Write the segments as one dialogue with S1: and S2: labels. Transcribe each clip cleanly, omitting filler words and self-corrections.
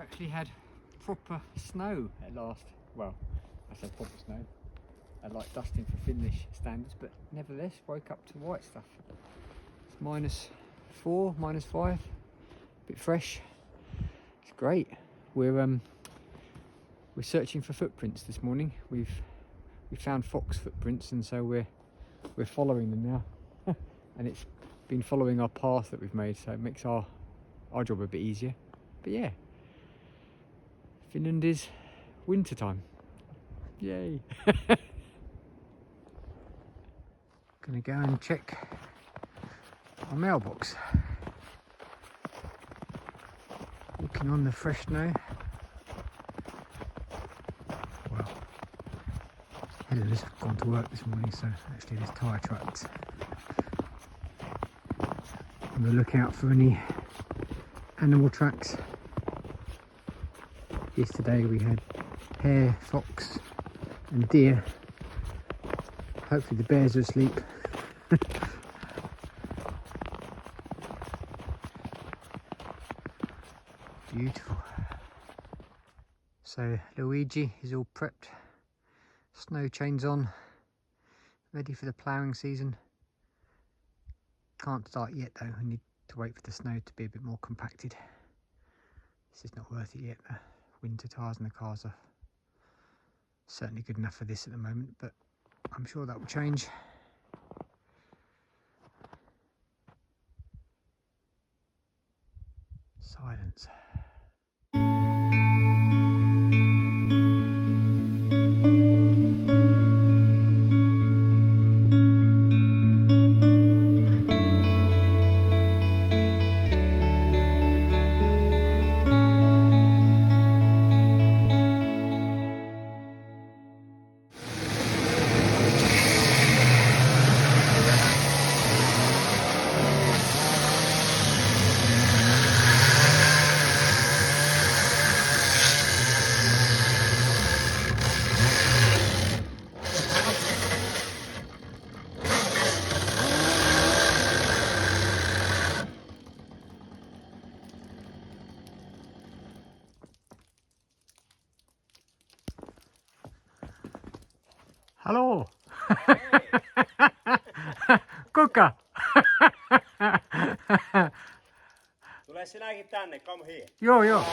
S1: Actually had proper snow at last. Well, I say proper snow. I like dusting for Finnish standards, but nevertheless woke up to white stuff. It's -4, -5, a bit fresh. It's great. We're searching for footprints this morning. We found fox footprints, and so we're following them now. And it's been following our path that we've made, so it makes our job a bit easier. But yeah, Finland is winter time. Yay! Gonna go and check our mailbox. Walking on the fresh snow. Well, Helena's gone to work this morning, so actually there's tyre tracks. I'm gonna look out for any animal tracks. Yesterday we had hare, fox and deer. Hopefully the bears are asleep. Beautiful. So Luigi is all prepped, snow chains on, ready for the ploughing season. Can't start yet though, I need to wait for the snow to be a bit more compacted. This is not worth it yet. The winter tyres in the cars are certainly good enough for this at the moment, but I'm sure that will change. Silence. Hallå! Kuka!
S2: Tule sinäkin tänne, come here.
S1: Joo, joo.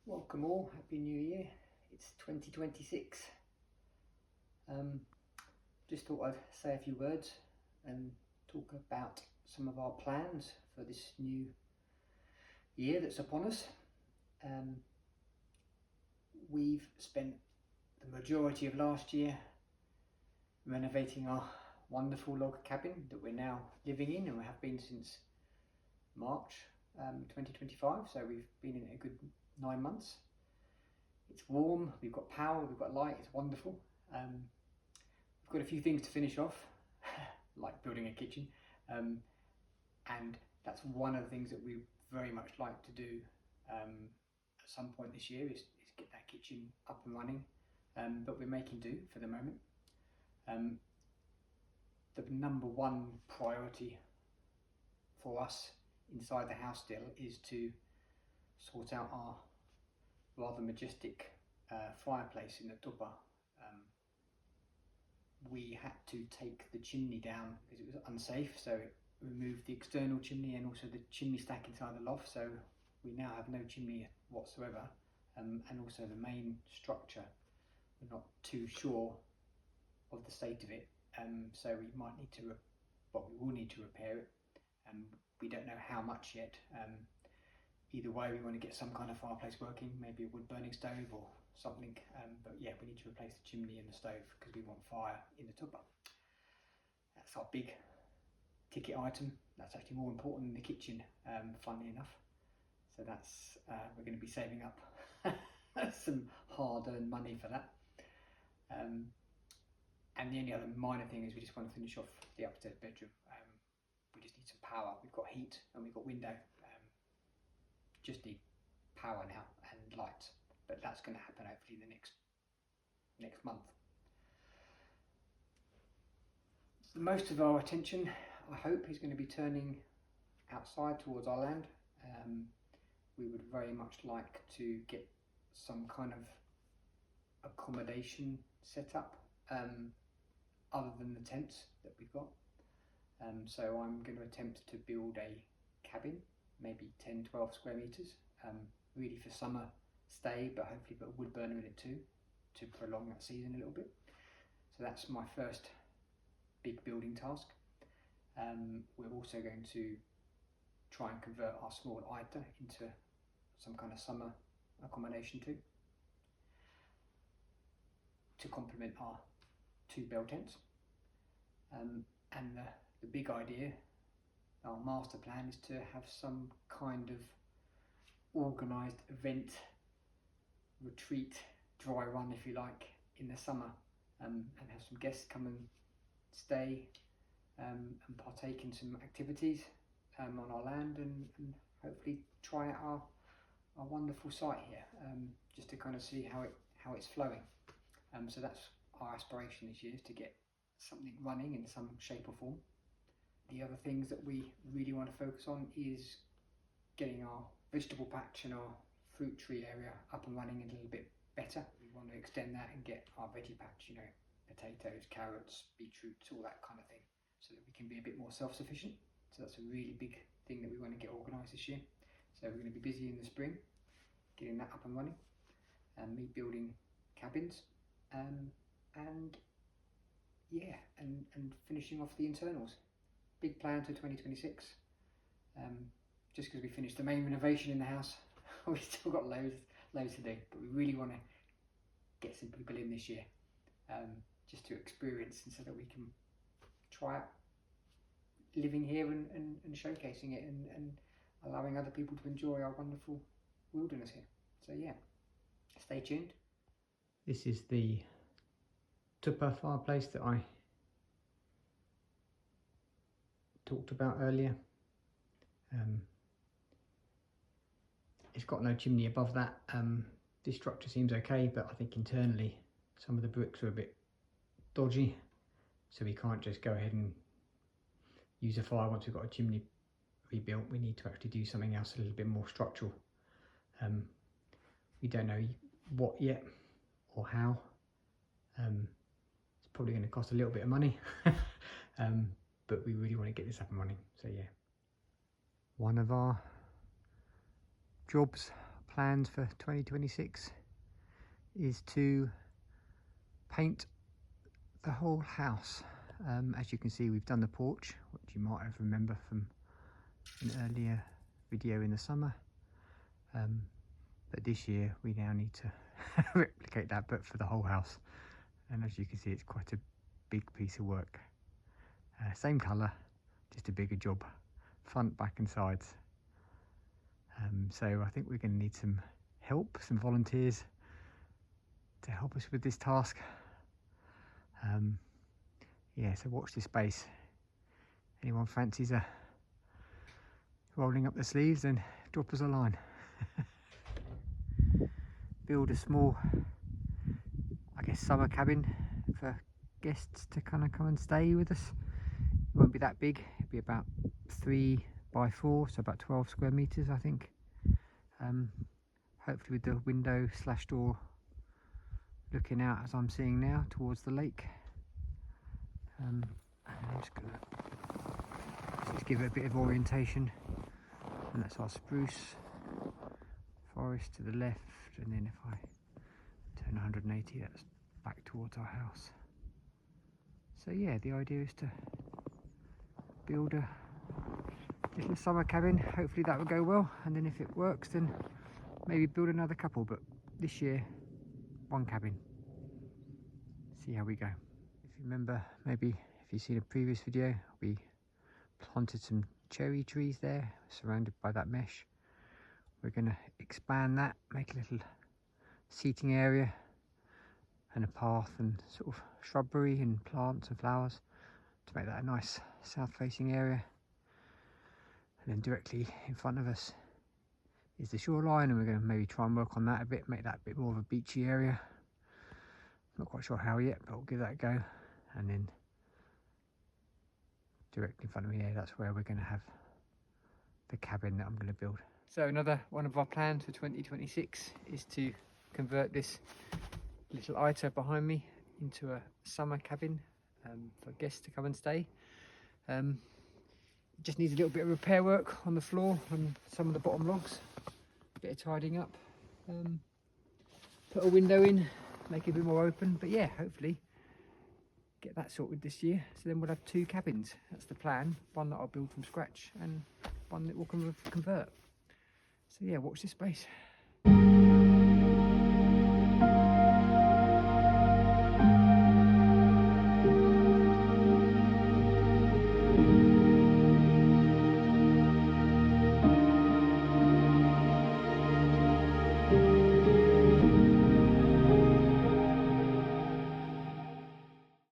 S1: Welcome all, Happy New Year. It's 2026. Just thought I'd say a few words and talk about some of our plans for this new year that's upon us. We've spent the majority of last year renovating our wonderful log cabin that we're now living in, and we have been since March 2025, so we've been in it a good 9 months. It's warm, we've got power, we've got light, it's wonderful. We've got a few things to finish off, like building a kitchen, and that's one of the things that we very much like to do at some point this year is get that kitchen up and running, but we're making do for the moment. The number one priority for us inside the house still is to sort out our rather majestic fireplace in the tupa. We had to take the chimney down because it was unsafe, so it removed the external chimney and also the chimney stack inside the loft, so we now have no chimney whatsoever, and also the main structure, we're not too sure of the state of it, so we might need to, we will need to repair it. We don't know how much yet. Either way, we want to get some kind of fireplace working, maybe a wood burning stove or something, but yeah, we need to replace the chimney and the stove because we want fire in the tupa. That's our big ticket item. That's actually more important than the kitchen, funnily enough. So that's, we're going to be saving up some hard-earned money for that. And the only other minor thing is we just want to finish off the upstairs bedroom. We just need some power. We've got heat and we've got window. Just need power now and light, but that's going to happen hopefully the next month. Most of our attention, I hope, is going to be turning outside towards our land. We would very much like to get some kind of accommodation set up other than the tents that we've got. So I'm going to attempt to build a cabin, maybe 10-12 square meters, really for summer stay, but hopefully put a wood burner in it too, to prolong that season a little bit. So that's my first big building task. We're also going to try and convert our small Aita into some kind of summer accommodation too, to complement our 2 bell tents. And the big idea, our master plan, is to have some kind of organised event, retreat, dry run if you like, in the summer, and have some guests come and stay and partake in some activities on our land, and hopefully try out our wonderful site here, just to kind of see how it's flowing. So that's our aspiration this year, is to get something running in some shape or form. The other things that we really want to focus on is getting our vegetable patch and our fruit tree area up and running a little bit better. We want to extend that and get our veggie patch, potatoes, carrots, beetroots, all that kind of thing, so that we can be a bit more self-sufficient. So that's a really big thing that we want to get organised this year. So we're going to be busy in the spring getting that up and running, and me building cabins, and finishing off the internals. Big plan to 2026. Just because we finished the main renovation in the house, we've still got loads to do, but we really want to get some people in this year, just to experience, and so that we can try out living here and showcasing it and allowing other people to enjoy our wonderful wilderness here. So yeah, stay tuned. This is the tupa fireplace that I talked about earlier. It's got no chimney above that. This structure seems okay, but I think internally some of the bricks are a bit dodgy, so we can't just go ahead and use a fire once we've got a chimney rebuilt. We need to actually do something else a little bit more structural. We don't know what yet or how. It's probably going to cost a little bit of money, but we really want to get this up and running. So yeah, one of our jobs plans for 2026 is to paint the whole house. As you can see, we've done the porch, which you might have remember from an earlier video in the summer, but this year we now need to replicate that, but for the whole house. And as you can see, it's quite a big piece of work. Same colour, just a bigger job, front, back and sides. So I think we're going to need some help, some volunteers to help us with this task. Yeah, so watch this space. Anyone fancies rolling up the sleeves, then drop us a line. Build a small, I guess, summer cabin for guests to kind of come and stay with us. It won't be that big, it'll be about 3 by 4, so about 12 square meters, I think. Hopefully with the window / door looking out, as I'm seeing now, towards the lake. And I'm just gonna just give it a bit of orientation, and that's our spruce forest to the left, and then if I turn 180, that's back towards our house. So yeah, the idea is to build a little summer cabin. Hopefully that will go well, and then if it works, then maybe build another couple, but this year, one cabin. See how we go. If you remember, maybe if you've seen a previous video, we planted some cherry trees there, surrounded by that mesh. We're going to expand that, make a little seating area and a path and sort of shrubbery and plants and flowers to make that a nice south-facing area. And then directly in front of us is the shoreline, and we're going to maybe try and work on that a bit, make that a bit more of a beachy area. Not quite sure how yet, but we'll give that a go. And then directly in front of me there, that's where we're going to have the cabin that I'm going to build. So another one of our plans for 2026 is to convert this little ITA behind me into a summer cabin for guests to come and stay. It just needs a little bit of repair work on the floor and some of the bottom logs, a bit of tidying up, put a window in, make it a bit more open, but yeah, hopefully get that sorted this year. So then we'll have 2 cabins. That's the plan. One that I'll build from scratch and one that we'll convert. So yeah, watch this space.